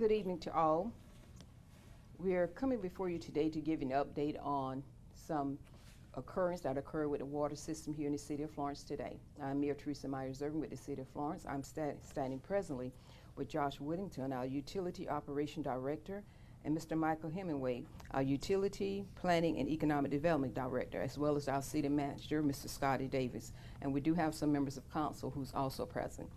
Good evening to all. We are coming before you today to give you an update on some occurrence that occurred with the water system here in the city of Florence today. I'm Mayor Teresa Myers-Irvin with the city of Florence. I'm standing presently with Josh Whittington, our Utility Operation Director, and Mr. Michael Hemingway, our Utility Planning and Economic Development Director, as well as our City Manager, Mr. Scotty Davis. And we do have some members of council who's also present.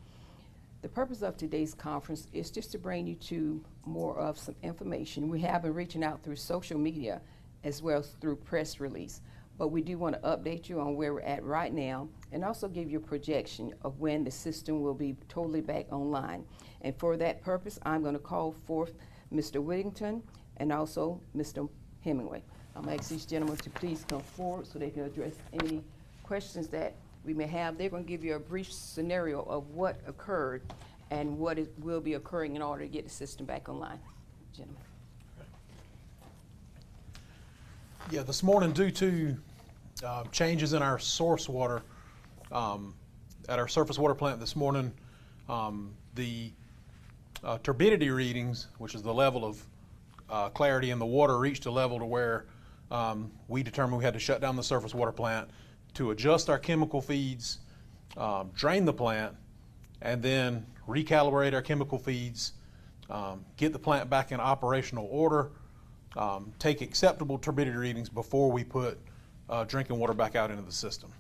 The purpose of today's conference is just to bring you to more of some information. We have been reaching out through social media as well as through press release, but we do want to update you on where we're at right now and also give you a projection of when the system will be totally back online. And for that purpose, I'm going to call forth Mr. Whittington and also Mr. Hemingway. I'm going to ask these gentlemen to please come forward so they can address any questions that we may have. They're going to give you a brief scenario of what occurred and what will be occurring in order to get the system back online. Gentlemen. Yeah, this morning, due to changes in our source water at our surface water plant this morning, the turbidity readings, which is the level of clarity in the water, reached a level to where we determined we had to shut down the surface water plant to adjust our chemical feeds, drain the plant, and then recalibrate our chemical feeds, get the plant back in operational order, take acceptable turbidity readings before we put drinking water back out into the system.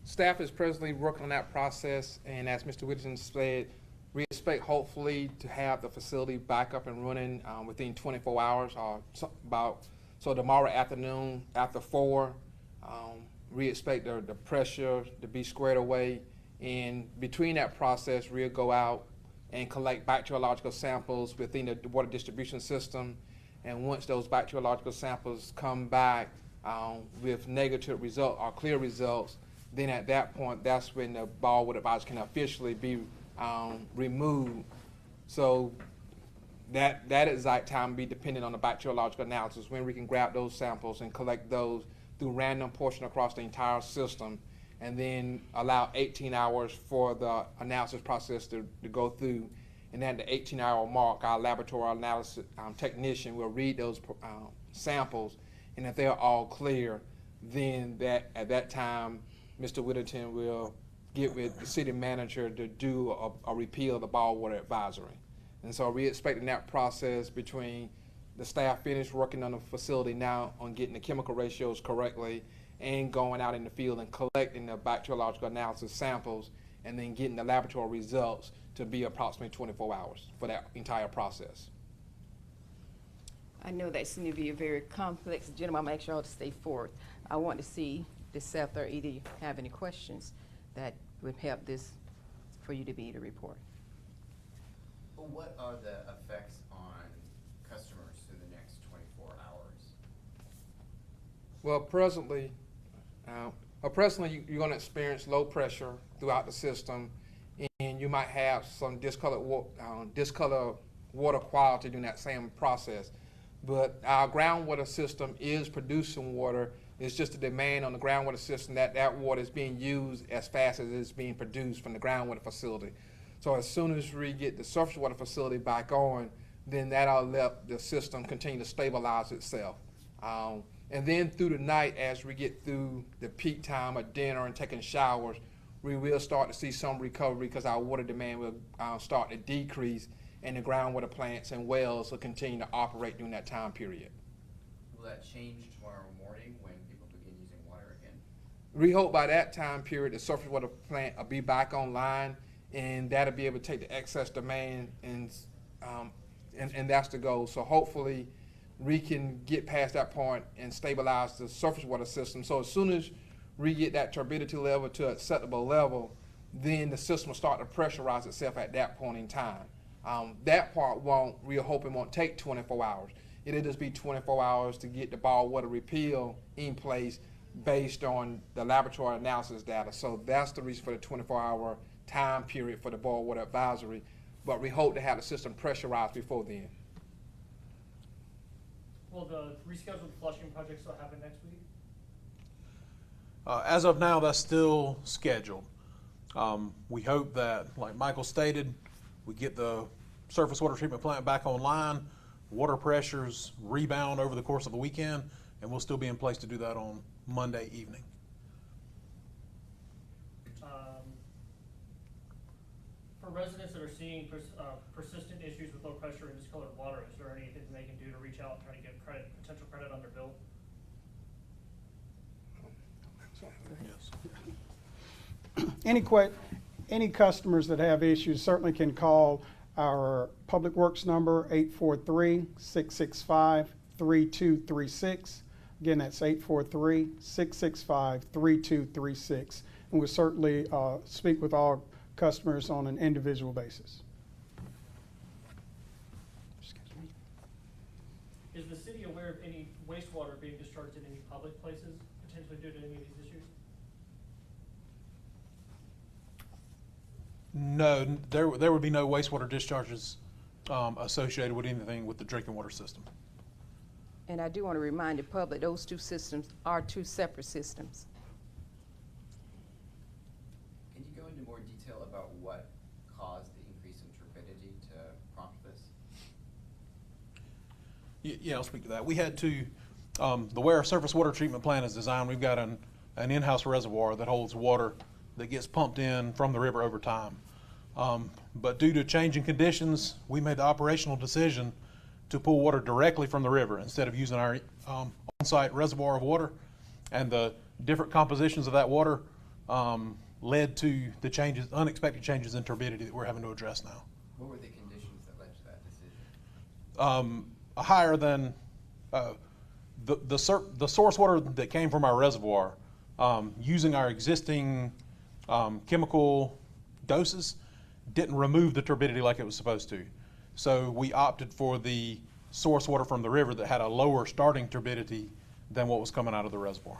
Staff is presently working on that process, and as Mr. Whittington said, we expect hopefully to have the facility back up and running within 24 hours or so tomorrow afternoon after 4. We expect the pressure to be squared away, and between that process we'll go out and collect bacteriological samples within the water distribution system, and once those bacteriological samples come back with negative result or clear results, then at that point that's when the ball water advisor can officially be removed. So that exact time will be dependent on the bacteriological analysis, when we can grab those samples and collect those through random portion across the entire system, and then allow 18 hours for the analysis process to go through. And at the 18-hour mark, our laboratory analysis technician will read those samples, and if they're all clear, then at that time, Mr. Whittington will get with the city manager to do a repeal of the ball water advisory. And so we expecting that process between the staff finished working on the facility now on getting the chemical ratios correctly and going out in the field and collecting the bacteriological analysis samples and then getting the laboratory results to be approximately 24 hours for that entire process. I know that's going to be a very complex. Gentlemen, I'm going to ask you all to stay forward. I want to see the staff there either have any questions that would help this for you to be able to report. What are the effects on customers through the next 24 hours? Well, presently you're going to experience low pressure throughout the system, and you might have some discolored water quality during that same process. But our groundwater system is producing water. It's just a demand on the groundwater system that water is being used as fast as it's being produced from the groundwater facility. So as soon as we get the surface water facility back on, then that'll let the system continue to stabilize itself. And then through the night, as we get through the peak time of dinner and taking showers, we will start to see some recovery because our water demand will start to decrease, and the groundwater plants and wells will continue to operate during that time period. Will that change tomorrow morning when people begin using water again? We hope by that time period the surface water plant will be back online, and that'll be able to take the excess demand, and that's the goal. So hopefully we can get past that point and stabilize the surface water system. So as soon as we get that turbidity level to an acceptable level, then the system will start to pressurize itself at that point in time. That part we're hoping won't take 24 hours. It'll just be 24 hours to get the ball water repeal in place based on the laboratory analysis data. So that's the reason for the 24-hour time period for the ball water advisory. But we hope to have the system pressurized before then. Will the rescheduled flushing project still happen next week? As of now, that's still scheduled. We hope that, like Michael stated, we get the surface water treatment plant back online, water pressures rebound over the course of the weekend, and we'll still be in place to do that on Monday evening. For residents that are seeing persistent issues with low pressure and discolored water, is there anything they can do to reach out and try to get potential credit on their bill? Yes. Any customers that have issues certainly can call our Public Works number, 843-665-3236. Again, that's 843-665-3236. And we'll certainly speak with all customers on an individual basis. Is the city aware of any wastewater being discharged in any public places, potentially due to any of these issues? No, there would be no wastewater discharges associated with anything with the drinking water system. And I do want to remind the public, those two systems are two separate systems. Can you go into more detail about what caused the increase in turbidity to prompt this? Yeah, I'll speak to that. We had to, the way our surface water treatment plant is designed, we've got an in-house reservoir that holds water that gets pumped in from the river over time. But due to changing conditions, we made the operational decision to pull water directly from the river instead of using our on-site reservoir of water. And the different compositions of that water led to the changes, unexpected changes in turbidity that we're having to address now. What were the conditions that led to that decision? Higher than the source water that came from our reservoir, using our existing chemical doses, didn't remove the turbidity like it was supposed to. So we opted for the source water from the river that had a lower starting turbidity than what was coming out of the reservoir.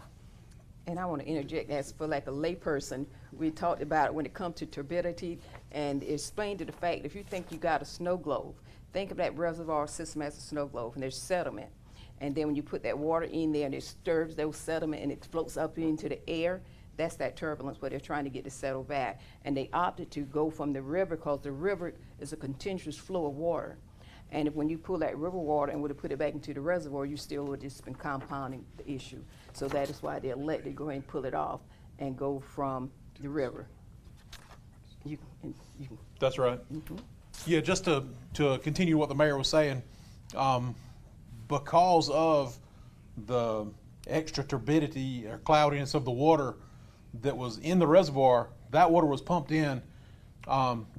And I want to interject as for like a layperson, we talked about it when it comes to turbidity and explained to the fact if you think you got a snow globe, think of that reservoir system as a snow globe and there's sediment. And then when you put that water in there and it stirs those sediment and it floats up into the air, that's that turbulence where they're trying to get to settle back. And they opted to go from the river because the river is a continuous flow of water. And if when you pull that river water and would have put it back into the reservoir, you still would have just been compounding the issue. So that is why they elected to go ahead and pull it off and go from the river. You can. That's right. Mm-hmm. Yeah, just to continue what the mayor was saying, because of the extra turbidity or cloudiness of the water that was in the reservoir, that water was pumped in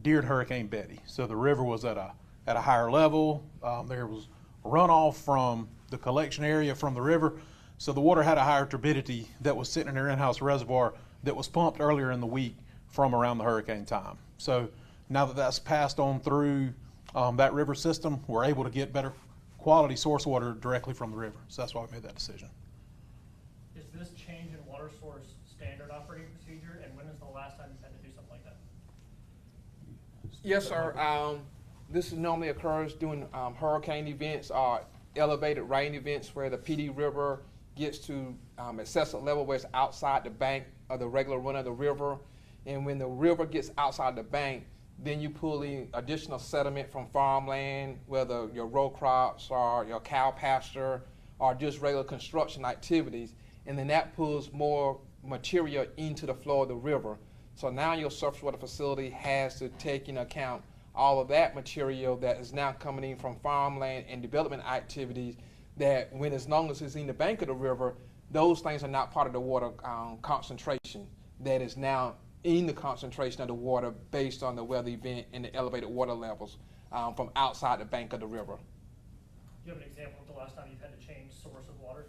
during Hurricane Betty. So the river was at a higher level. There was runoff from the collection area from the river. So the water had a higher turbidity that was sitting in their in-house reservoir that was pumped earlier in the week from around the hurricane time. So now that that's passed on through that river system, we're able to get better quality source water directly from the river. So that's why we made that decision. Is this change in water source standard operating procedure, and when is the last time you've had to do something like that? Yes, sir. This normally occurs during hurricane events or elevated rain events where the PD River gets to excessive level where it's outside the bank of the regular run of the river. And when the river gets outside the bank, then you pull in additional sediment from farmland, whether your row crops or your cow pasture or just regular construction activities. And then that pulls more material into the flow of the river. So now your surface water facility has to take into account all of that material that is now coming in from farmland and development activities that when as long as it's in the bank of the river, those things are not part of the water concentration that is now in the concentration of the water based on the weather event and the elevated water levels from outside the bank of the river. Do you have an example of the last time you've had to change source of water?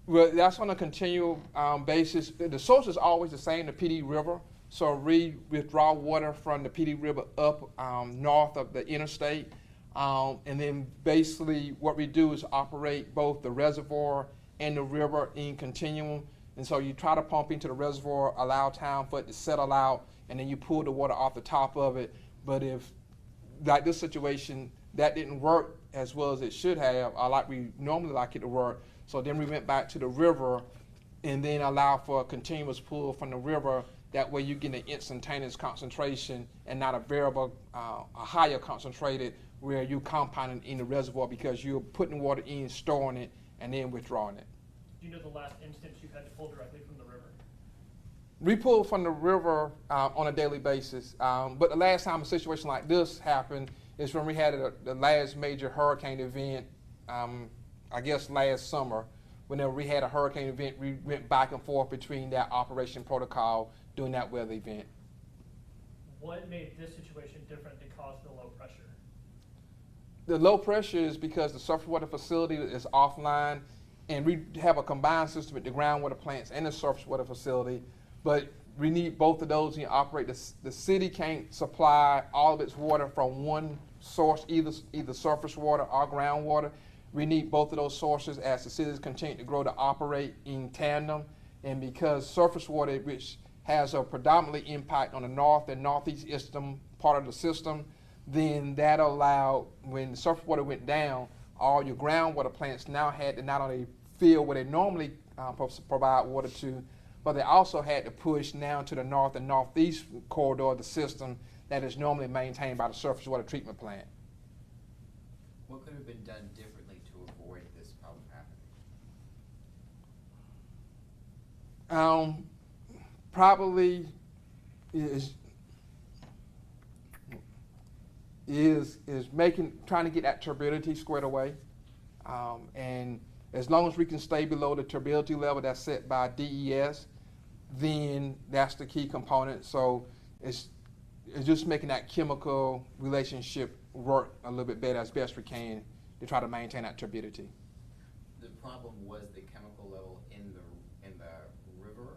Well, that's on a continual basis. The source is always the same, the PD River. So we withdraw water from the PD River up north of the interstate. And then basically what we do is operate both the reservoir and the river in continuum. And so you try to pump into the reservoir, allow time for it to settle out, and then you pull the water off the top of it. But if, like this situation, that didn't work as well as it should have, or like we normally like it to work, so then we went back to the river and then allowed for a continuous pull from the river That way you get an instantaneous concentration and not a variable, a higher concentrated where you compounding in the reservoir because you're putting water in, storing it, and then withdrawing it. Do you know the last instance you've had to pull directly from the river? We pull from the river on a daily basis, but the last time a situation like this happened is when we had the last major hurricane event, I guess last summer. Whenever we had a hurricane event, we went back and forth between that operation protocol during that weather event. What made this situation different to cause the low pressure? The low pressure is because the surface water facility is offline, and we have a combined system at the groundwater plants and the surface water facility, but we need both of those to operate. The city can't supply all of its water from one source, either surface water or groundwater. We need both of those sources as the cities continue to grow to operate in tandem, and because surface water, which has a predominantly impact on the north and northeast eastern part of the system, then that allowed, when the surface water went down, all your groundwater plants now had to not only fill where they normally provide water to, but they also had to push now to the north and northeast corridor of the system that is normally maintained by the surface water treatment plant. What could have been done differently to avoid this problem happening? Probably trying to get that turbidity squared away, and as long as we can stay below the turbidity level that's set by DES, then that's the key component. So it's just making that chemical relationship work a little bit better as best we can to try to maintain that turbidity. The problem was the chemical level in the river?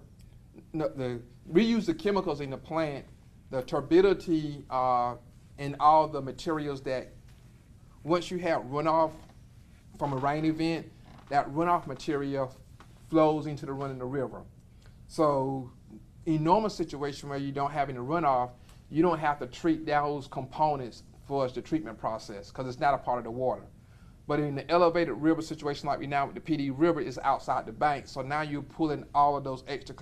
No, we use the chemicals in the plant, the turbidity and all the materials that once you have runoff from a rain event, that runoff material flows into the run in the river. So in normal situation where you don't have any runoff, you don't have to treat those components for the treatment process because it's not a part of the water. But in the elevated river situation like we now with the PD River is outside the bank, so now you're pulling all of those extra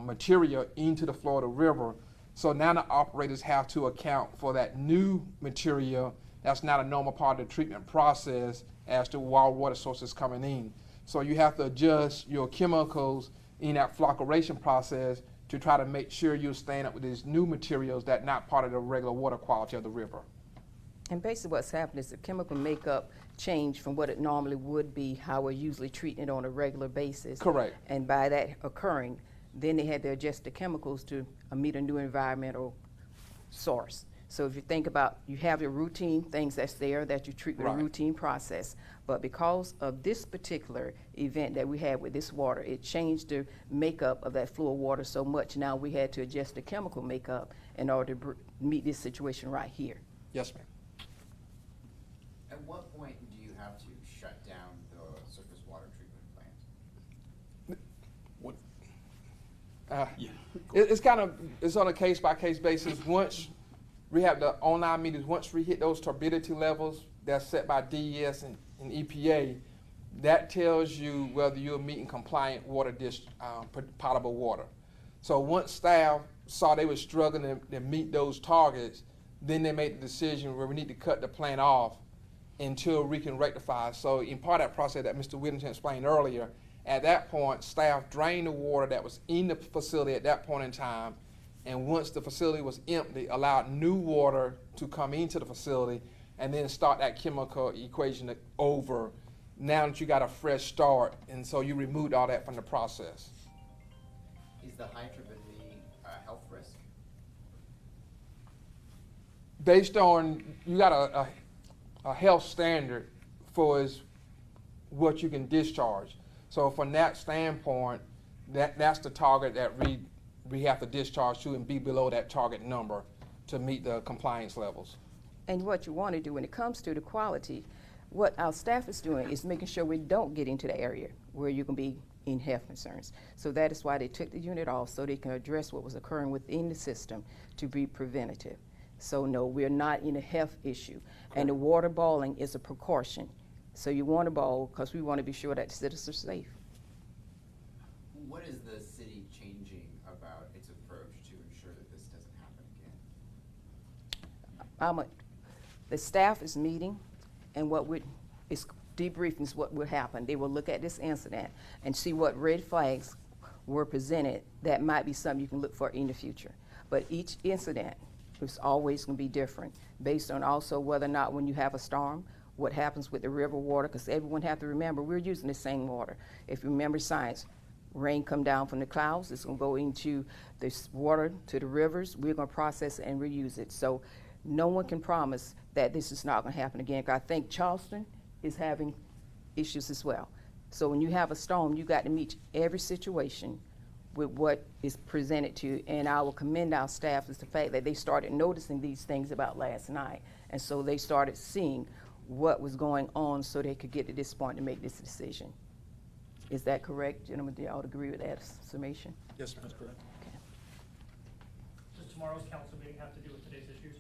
material into the flow of the river. So now the operators have to account for that new material that's not a normal part of the treatment process as to wild water sources coming in. So you have to adjust your chemicals in that flocculation process to try to make sure you're staying up with these new materials that are not part of the regular water quality of the river. And basically what's happened is the chemical makeup changed from what it normally would be, how we're usually treating it on a regular basis. Correct. And by that occurring, then they had to adjust the chemicals to meet a new environmental source. So if you think about, you have your routine things that's there that you treat with Right. a routine process, but because of this particular event that we had with this water, it changed the makeup of that flow of water so much. Now we had to adjust the chemical makeup in order to meet this situation right here. Yes, ma'am. At what point do you have to shut down the surface water treatment plant? It's on a case-by-case basis. Once we have the online meters, once we hit those turbidity levels that's set by DES and EPA, that tells you whether you're meeting compliant water potable water. So once staff saw they were struggling to meet those targets, then they made the decision where we need to cut the plant off until we can rectify. So in part of that process that Mr. Whittington explained earlier, at that point, staff drained the water that was in the facility at that point in time, and once the facility was empty, allowed new water to come into the facility, and then start that chemical equation over. Now that you got a fresh start, and so you removed all that from the process. Is the high turbidity a health risk? Based on, you got a health standard for what you can discharge. So from that standpoint, that's the target that we have to discharge to and be below that target number to meet the compliance levels. And what you want to do when it comes to the quality, what our staff is doing is making sure we don't get into the area where you can be in health concerns. So that is why they took the unit off, so they can address what was occurring within the system to be preventative. So no, we're not in a health issue. And the water boiling is a precaution. So you want to boil because we want to be sure that the citizens are safe. What is the city changing about its the staff is meeting, and is debriefing is what will happen. They will look at this incident and see what red flags were presented that might be something you can look for in the future. But each incident is always going to be different based on also whether or not when you have a storm, what happens with the river water, because everyone have to remember we're using the same water. If you remember science, rain come down from the clouds, it's going to go into this water to the rivers, we're going to process it and reuse it. So no one can promise that this is not going to happen again. I think Charleston is having issues as well. So when you have a storm, you got to meet every situation with what is presented to you. And I will commend our staff is the fact that they started noticing these things about last night. And so they started seeing what was going on so they could get to this point to make this decision. Is that correct, gentlemen? Do y'all agree with that summation? Yes, that's correct. Okay. Does tomorrow's council meeting have to do with today's issues?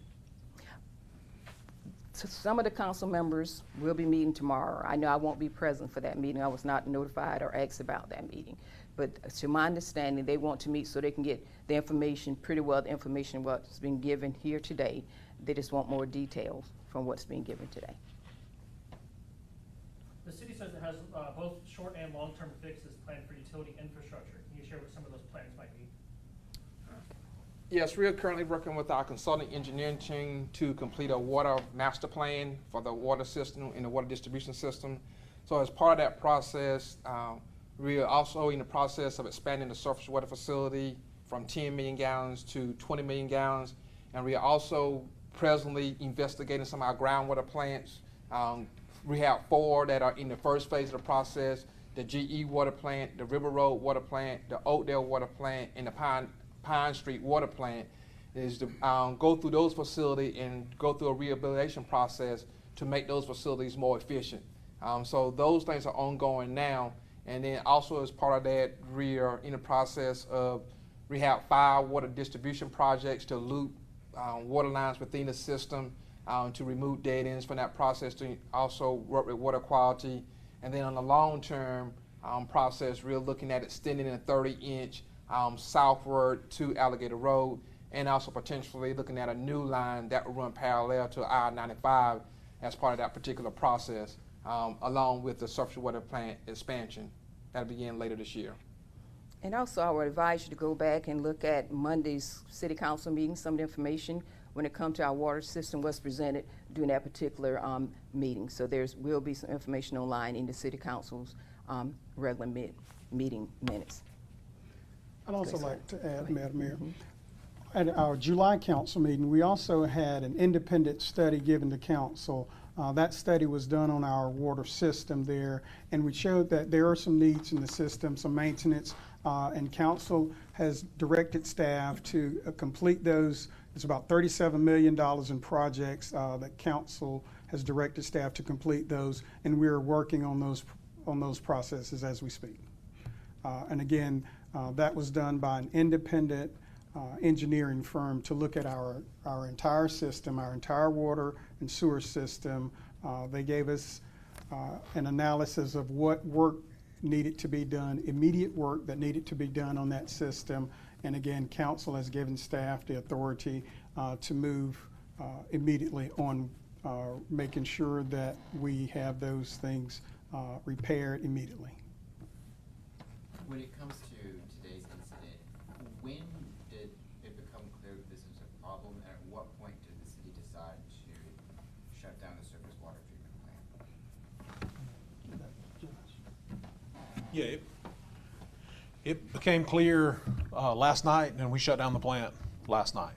So some of the council members will be meeting tomorrow. I know I won't be present for that meeting. I was not notified or asked about that meeting. But to my understanding, they want to meet so they can get the information, pretty well the information what's been given here today. They just want more details from what's being given today. The city says it has both short and long-term fixes planned for utility infrastructure. Can you share what some of those plans might be? Yes, we are currently working with our consulting engineering team to complete a water master plan for the water system and the water distribution system. So as part of that process, we are also in the process of expanding the surface water facility from 10 million gallons to 20 million gallons. And we are also presently investigating some of our groundwater plants. We have 4 that are in the first phase of the process: the GE water plant, the River Road water plant, the Oakdale water plant, and the Pine Street water plant. Is to go through those facilities and go through a rehabilitation process to make those facilities more efficient. So those things are ongoing now. And then also as part of that, we are in the process of, we have 5 water distribution projects to loop water lines within the system, to remove dead ends from that process, to also work with water quality. And then on the long-term process, we're looking at extending a 30-inch southward to Alligator Road, and also potentially looking at a new line that will run parallel to I-95 as part of that particular process, along with the surface water plant expansion that'll begin later this year. And also, I would advise you to go back and look at Monday's city council meeting, some of the information when it comes to our water system was presented during that particular meeting. So will be some information online in the city council's regular meeting minutes. I'd also Go like to add, ahead. Madam Mayor, at our July council meeting, we also had an independent study given to council. That study was done on our water system there, and we showed that there are some needs in the system, some maintenance, and council has directed staff to complete those. It's about $37 million in projects that council has directed staff to complete those, and we're working on those processes as we speak. And again, that was done by an independent engineering firm to look at our entire system, our entire water and sewer system. They gave us an analysis of what work needed to be done, immediate work that needed to be done on that system. And again, council has given staff the authority to move immediately on making sure that we have those things repaired immediately. When it comes to today's incident, when did it become clear that this was a problem, and at what point did the city decide to shut down the surface water treatment plant? Yeah, it became clear last night, and we shut down the plant last night.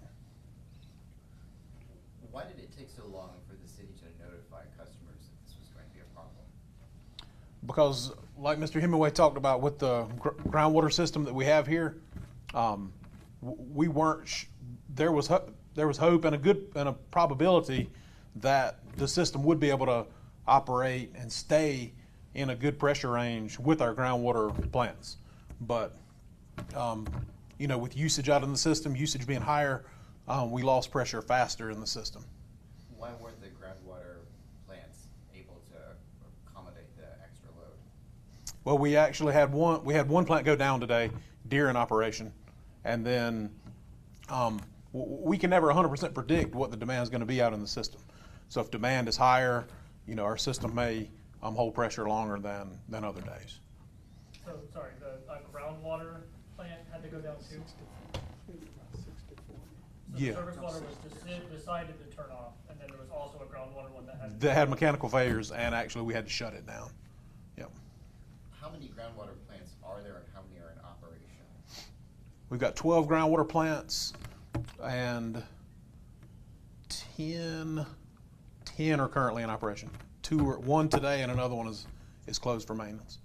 Why did it take so long for the city to notify customers that this was going to be a problem? Because, like Mr. Hemingway talked about with the groundwater system that we have here, we weren't. There was hope and a probability that the system would be able to operate and stay in a good pressure range with our groundwater plants. But with usage out in the system, usage being higher, we lost pressure faster in the system. Why weren't the groundwater plants able to accommodate the extra load? Well, we actually had one plant go down today during operation, and then we can never 100% predict what the demand is going to be out in the system. So if demand is higher, our system may hold pressure longer than other days. So, sorry, the groundwater plant had to go down too? So Yeah. the surface water was decided to turn off, and then there was also a groundwater one that had. That had mechanical failures, and actually we had to shut it down. Yep. How many groundwater plants are there and how many are in operation? We've got 12 groundwater plants, and 10 are currently in operation. One today, and another one is closed for maintenance.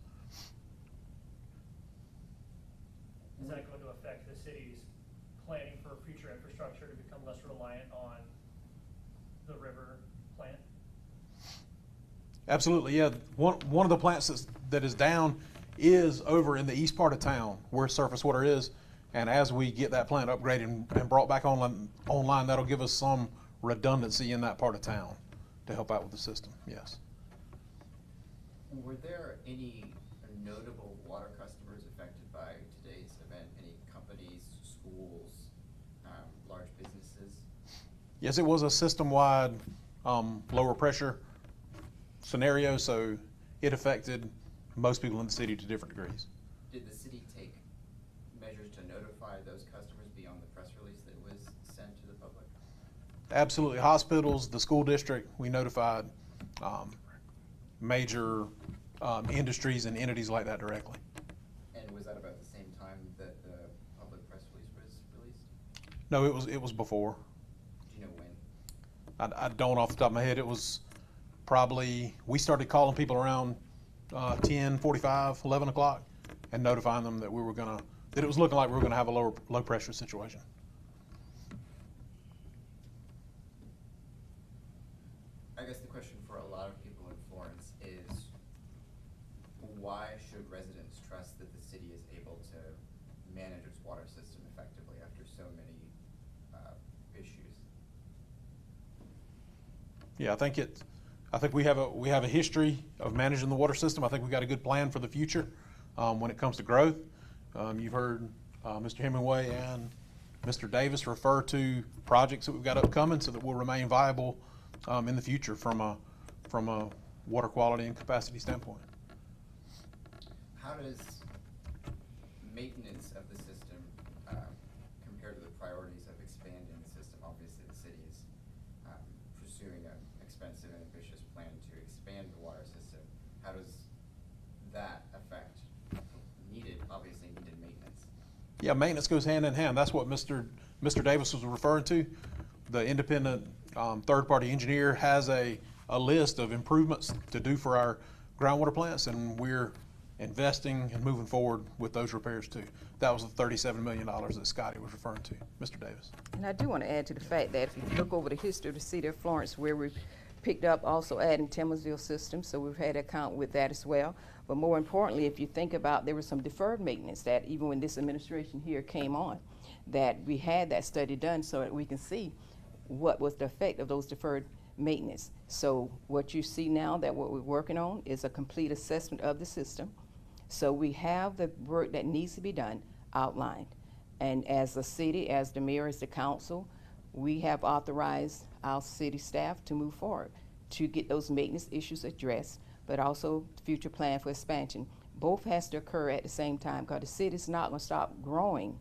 Is that going to affect the city's planning for future infrastructure to become less reliant on the river plant? Absolutely, yeah. One of the plants that is down is over in the east part of town where surface water is, and as we get that plant upgraded and brought back online, that'll give us some redundancy in that part of town to help out with the system, yes. Were there any notable water customers affected by today's event? Any companies, schools, large businesses? Yes, it was a system-wide lower pressure scenario, so it affected most people in the city to different degrees. Did the city take measures to notify those customers beyond the press release that was sent to the public? Absolutely. Hospitals, the school district, we notified major industries and entities like that directly. And was that about the same time that the public press release was released? No, it was before. Do you know when? I don't off the top of my head. It was probably, we started calling people around 10:45, 11 o'clock and notifying them that it was looking like we were gonna have a low pressure situation. I guess the question for a lot of people in Florence is, why should residents trust that the city is able to manage its water system effectively after so many issues? Yeah, I think we have a history of managing the water system. I think we've got a good plan for the future when it comes to growth. You've heard Mr. Hemingway and Mr. Davis refer to projects that we've got upcoming so that we'll remain viable in the future from a water quality and capacity standpoint. How does maintenance of the system compare to the priorities of expanding the system? Obviously, the city is pursuing an expensive and ambitious plan to expand the water system. How does that affect obviously needed maintenance? Yeah, maintenance goes hand in hand. That's what Mr. Davis was referring to. The independent third-party engineer has a list of improvements to do for our groundwater plants, and we're investing and moving forward with those repairs too. That was the $37 million that Scotty was referring to, Mr. Davis. And I do want to add to the fact that if you look over the history of the city of Florence, where we've picked up also adding Timorsville system, so we've had an account with that as well. But more importantly, if you think about, there was some deferred maintenance that even when this administration here came on, that we had that study done so that we can see what was the effect of those deferred maintenance. So what you see now, that what we're working on is a complete assessment of the system. So we have the work that needs to be done outlined. And as a city, as the mayor, as the council, we have authorized our city staff to move forward to get those maintenance issues addressed, but also future plan for expansion. Both has to occur at the same time because the city's not going to stop growing.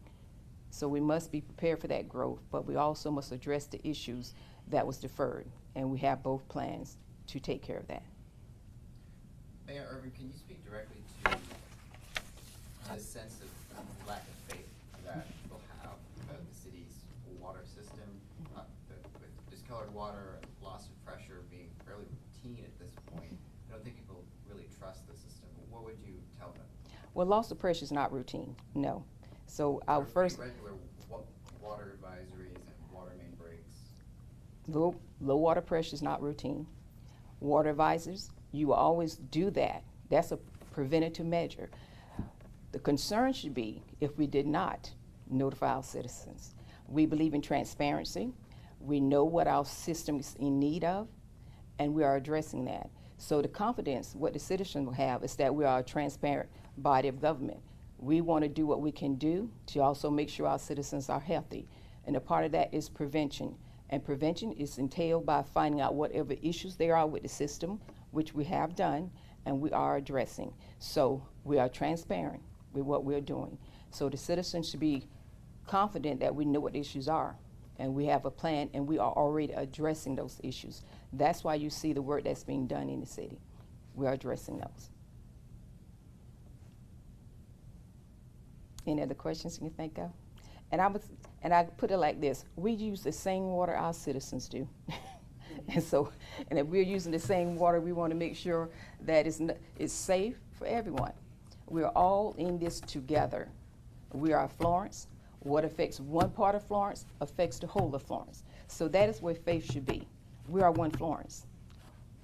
So we must be prepared for that growth, but we also must address the issues that was deferred. And we have both plans to take care of that. Mayor Irvin, can you speak directly to the sense of lack of faith that people have about the city's water system, with discolored water and loss of pressure being fairly routine at this point? I don't think people really trust the system. What would you tell them? Well, loss of pressure is not routine, no. So our first Regular water advisories and water main breaks. low water pressure is not routine. Water advisors, you will always do that. That's a preventative measure. The concern should be if we did not notify our citizens. We believe in transparency. We know what our system is in need of, and we are addressing that. So the confidence, what the citizens will have is that we are a transparent body of government. We want to do what we can do to also make sure our citizens are healthy. And a part of that is prevention. And prevention is entailed by finding out whatever issues there are with the system, which we have done and we are addressing. So we are transparent with what we're doing. So the citizens should be confident that we know what the issues are and we have a plan and we are already addressing those issues. That's why you see the work that's being done in the city. We are addressing those. Any other questions you can think of? And I put it like this: we use the same water our citizens do. And if we're using the same water, we want to make sure that it's safe for everyone. We're all in this together. We are Florence. What affects one part of Florence affects the whole of Florence. So that is where faith should be. We are one Florence.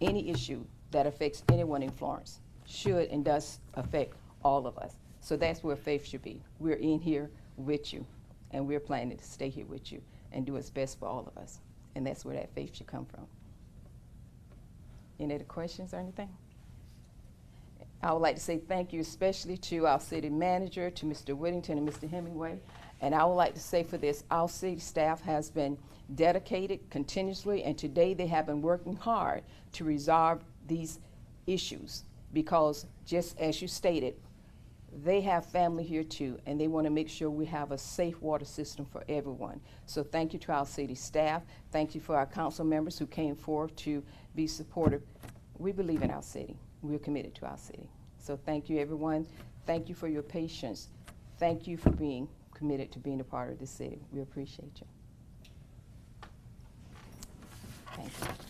Any issue that affects anyone in Florence should and does affect all of us. So that's where faith should be. We're in here with you, and we're planning to stay here with you and do what's best for all of us. And that's where that faith should come from. Any other questions or anything? I would like to say thank you especially to our city manager, to Mr. Whittington and Mr. Hemingway. And I would like to say for this, our city staff has been dedicated continuously, and today they have been working hard to resolve these issues because, just as you stated, they have family here too, and they want to make sure we have a safe water system for everyone. So thank you to our city staff. Thank you for our council members who came forward to be supportive. We believe in our city. We're committed to our city. So thank you, everyone. Thank you for your patience. Thank you for being committed to being a part of this city. We appreciate you. Thank you.